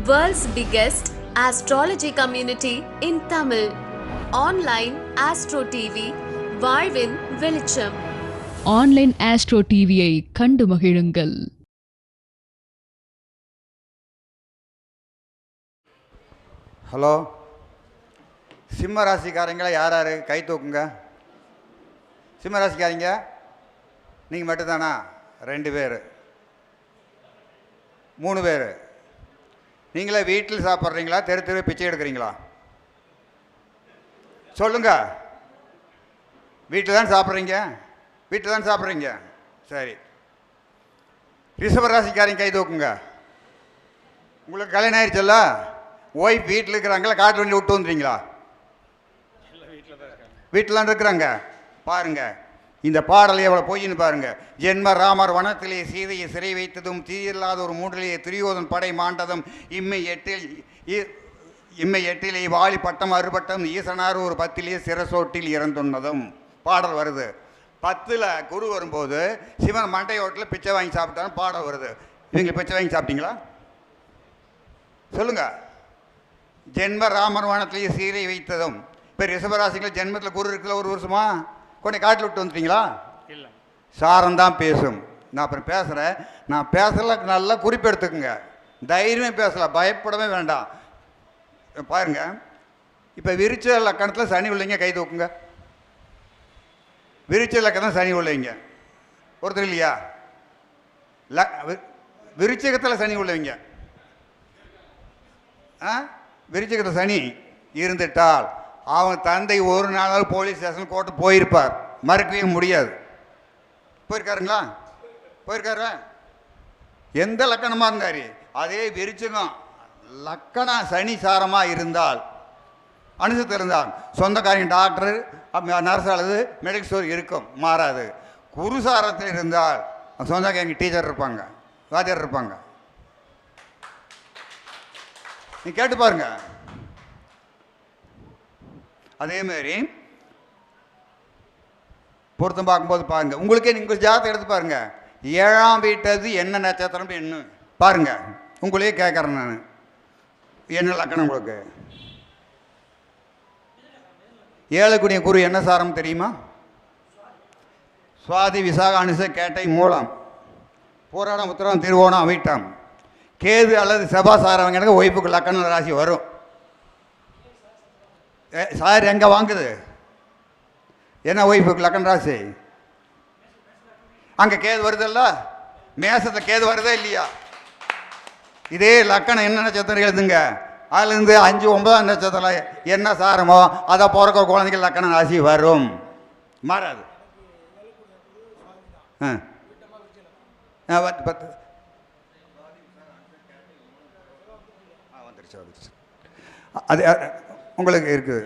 World's biggest astrology community in Tamil. Online Astro TV, வாழ்வின் வெளிச்சம். Online astro டிவியை கண்டு மகிழுங்கள். ஹலோ, சிம்ம ராசிக்காரங்களா யார் யார் கை தூக்குங்க. சிம்ம ராசிக்காரங்க நீங்கள் மட்டும்தானா? 2 பேர் 3 பேர். நீங்களே வீட்டில் சாப்பிட்றீங்களா, தெரு பிச்சை எடுக்கிறீங்களா? சொல்லுங்க. வீட்டில் தான் சாப்பிட்றீங்க? வீட்டில் தான் சாப்பிட்றீங்க. சரி. ரிஷப ராசிக்காரங்க கை தூக்குங்க. உங்களுக்கு கல்யாணம் ஆயிடுச்சல்ல? ஒய்ஃப் வீட்டில் இருக்கிறாங்களா, காட்டு வண்டி விட்டு வந்துடுறீங்களா? வீட்டில் தான் இருக்கிறாங்க. பாருங்க, இந்த பாடல் எவ்வளோ பொய்ன்னு பாருங்க. ஜென்ம ராமர் வனத்திலே சீதையை சிறை வைத்ததும், தீயில்லாத ஒரு மூன்றிலே துரியோதன் படை மாண்டதும், இம்மை எட்டிலே வாலி பட்டம் அறுபட்டம், ஈசனார் ஒரு 10 சிரசோட்டில் இறந்துள்ளதும் பாடல் வருது. 10 குரு வரும்போது சிவன் மண்டையோட்டில் பிச்சை வாங்கி சாப்பிட்டாலும் பாடல் வருது. இவங்க பிச்சை வாங்கி சாப்பிட்டீங்களா? சொல்லுங்க. ஜென்ம ராமர் வனத்திலேயே சீரை வைத்ததும். இப்போ ரிஷபராசிகள் ஜென்மத்தில் குரு இருக்குல்ல, ஒரு வருஷமா கொஞ்சம் காட்டில் விட்டு வந்துட்டீங்களா? இல்லை. சாரம்தான் பேசும். நான் அப்புறம் பேசுகிறேன். நான் பேசல, நல்லா குறிப்பெடுத்துக்குங்க. தைரியமே பேசலாம், பயப்படவே வேண்டாம். பாருங்க, இப்போ விருச்ச லக்கணத்தில் சனி உள்ளீங்க, கை தூக்குங்க. விருச்ச லக்கணம் சனி உள்ளீங்க ஒருத்தர் இல்லையா? விருச்சகத்தில் சனி உள்ளவங்க. விருச்சகத்தில் சனி இருந்துட்டால் அவன் தந்தை ஒரு நாளாவது போலீஸ் ஸ்டேஷன் கோர்ட்டு போயிருப்பார், மறுக்கவே முடியாது. போயிருக்காருங்களா? போயிருக்காரு. எந்த லக்கணமாக இருந்தாரு, அதே விருச்சகம் லக்கணம் சனி சாரமாக இருந்தால், அனுசத்தில் இருந்தால் சொந்தக்காரங்க டாக்டர் நர்ஸ் அல்லது மெடிக்கல் ஸ்டோர் இருக்கும், மாறாது. குருசாரத்தில் இருந்தால் சொந்தக்காரங்க டீச்சர் இருப்பாங்க, வாத்தியார் இருப்பாங்க. நீ கேட்டு பாருங்க. அதேமாரி பொருத்தம் பார்க்கும்போது பாருங்க, உங்களுக்கே நீங்கள் ஜாதகம் எடுத்து பாருங்க. 7ஆம் வீட்டது என்ன நட்சத்திரம் என்ன பாருங்க. உங்களையே கேட்குறேன் நான், என்ன லக்கணம் உங்களுக்கு? 7 குரு என்ன சாரம் தெரியுமா? சுவாதி விசாக அனுச கேட்டை மூலம் போராடம் உத்திரம் திருவோணம் அவிட்டம். கேது அல்லது செபா சாரவங்க எனக்கு ஒய்ஃபுக்கு லக்கண ராசி வரும். சார் எங்கே வாங்குது? என்ன ஒய்ஃபுக்கு லக்கண ராசி? அங்கே கேது வருதல்ல, மேசத்தில் கேது வருதா இல்லையா? இதே லக்கணம் என்ன நட்சத்திரம் எழுதுங்க. அதுலேருந்து 5, 9ஆம் நட்சத்திரம் என்ன சாரமோ அதை பிறக்க குழந்தைகள் லக்கண ராசி வரும், மாறாது. 10 வந்துருச்சு. அது உங்களுக்கு இருக்குது.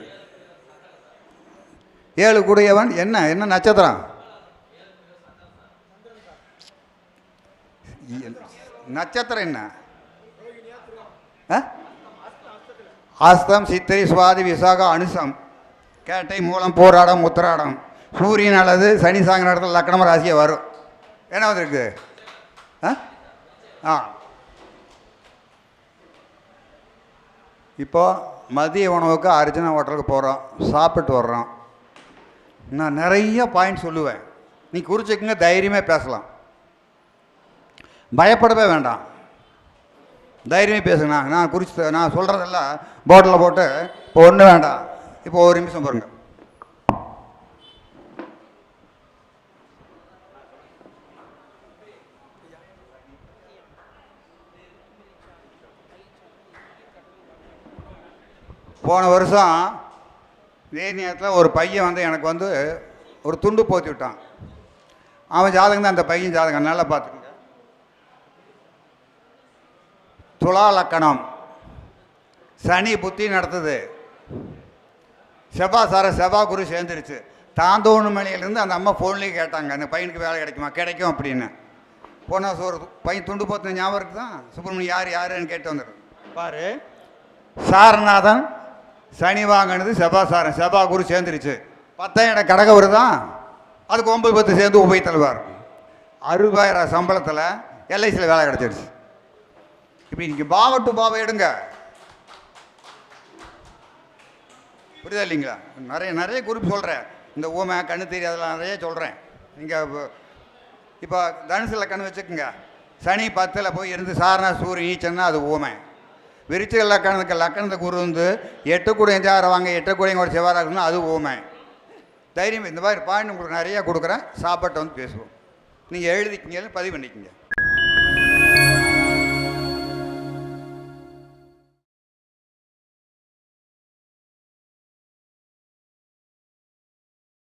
7 கூடியவன் என்ன என்ன நட்சத்திரம்? நட்சத்திரம் என்ன? அஸ்தம், சித்திரை, சுவாதி, விசாக, அனுசம், கேட்டை, மூலம், போராடம், உத்திராடம். சூரியன் அல்லது சனி சாங்க இடத்துல லக்கணம் ராசியை வரும். என்ன வந்துருக்கு? இப்போ மதிய உணவுக்கு அர்ஜுனா ஹோட்டலுக்கு போகிறோம், சாப்பிட்டு வர்றோம். நான் நிறைய பாயிண்ட் சொல்லுவேன், நீ குறிச்சிக்கங்க, தைரியமாக பேசலாம், பயப்படவே வேண்டாம், தைரியமே பேசுங்க. நான் குறித்து நான் சொல்கிறதெல்லாம் போட்டில் போட்டு இப்போ ஒன்றும் வேண்டாம். இப்போ ஒரு நிமிஷம் பாருங்க. போன வருஷம் இதே நேரத்தில் ஒரு பையன் வந்து எனக்கு வந்து ஒரு துண்டு போத்தி விட்டான். அவன் ஜாதகம் தான் அந்த பையன் ஜாதகம், நல்லா பார்த்துக்கங்க. துலா லக்கணம், சனி புத்தி நடத்துது, செவ்வா குரு சேர்ந்துருச்சு. தாந்தோணு மலையிலேருந்து அந்த அம்மா ஃபோன்லேயே கேட்டாங்க, அந்த பையனுக்கு வேலை கிடைக்குமா? கிடைக்கும் அப்படின்னு. போன ஒரு பையன் துண்டு போத்தின ஞாபகம் இருக்குது தான். சுப்பிரமணியம் யாருன்னு கேட்டு வந்துடும். பாரு, சாரநாதன் சனி வாங்கினது செவ்வாசாரம், செவ்வா குரு சேர்ந்துருச்சு. 10ஆம் இடம் கடகவரு தான், அதுக்கு 9, 10 சேர்ந்து உபய தலைவார். 60,000 சம்பளத்தில் எல்ஐசியில் வேலை கிடச்சிருச்சு. இப்படி நீங்கள் பாவ டு பாவம் எடுங்க. புரியுதா இல்லைங்களா? நிறைய நிறைய குறிப்பு சொல்கிறேன். இந்த ஊமை கண்ணு தெரியாதெல்லாம் நிறைய சொல்கிறேன். நீங்கள் இப்போ தனுசில் கண் வச்சுக்கோங்க. சனி 10ல் போய் இருந்து சாரணா சூரியன் ஈச்சன்னா அது ஊமை. விருச்சிக லக்கணத்துக்கு குரு வந்து 8 கூடையும் வாங்க 8 கூடையும் கூட செவ்வாறாக இருக்கணும், அது ஊமை. தைரியம் இந்த மாதிரி பாயிண்ட் உங்களுக்கு நிறையா கொடுக்குறேன். சாப்பாட்டை வந்து பேசுவோம். நீங்கள் எழுதிக்கிங்க, பதிவு பண்ணிக்கங்க.